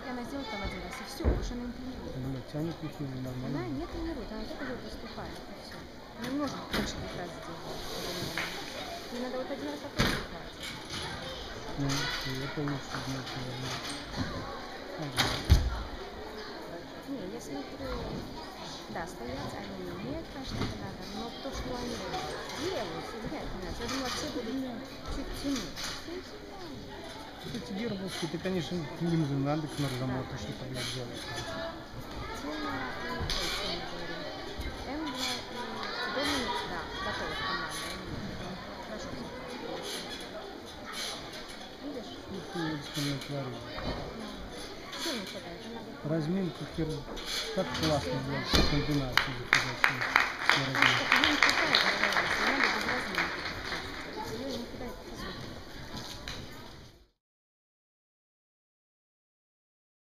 она сделает, там один раз, и все, больше она не тренирует. Блин, тянет их нормально. Она не тренирует, она только вот выступает, и все. Она не может больше 2 раз сделать. Ей надо вот один раз такой выступать. Ну, это лучше знать, наверное. Не, я смотрю, да, стоять они не умеют, конечно, это надо, но то, что они делают, фигня, понимаете, я думала, все будут чуть тянуть. Эти гербовские, это, конечно, к ним же надо, к Нарзамоту, что-то, блядь, делать. Тема и очень говорю. Эмбла и Доминик, да, готовы к команде. Хорошо. Видишь? Это эксперимент творит. Все не хватает. Разминку хер... Так классно, блядь, комбинацию заказать. Не хватает, надо без разминки.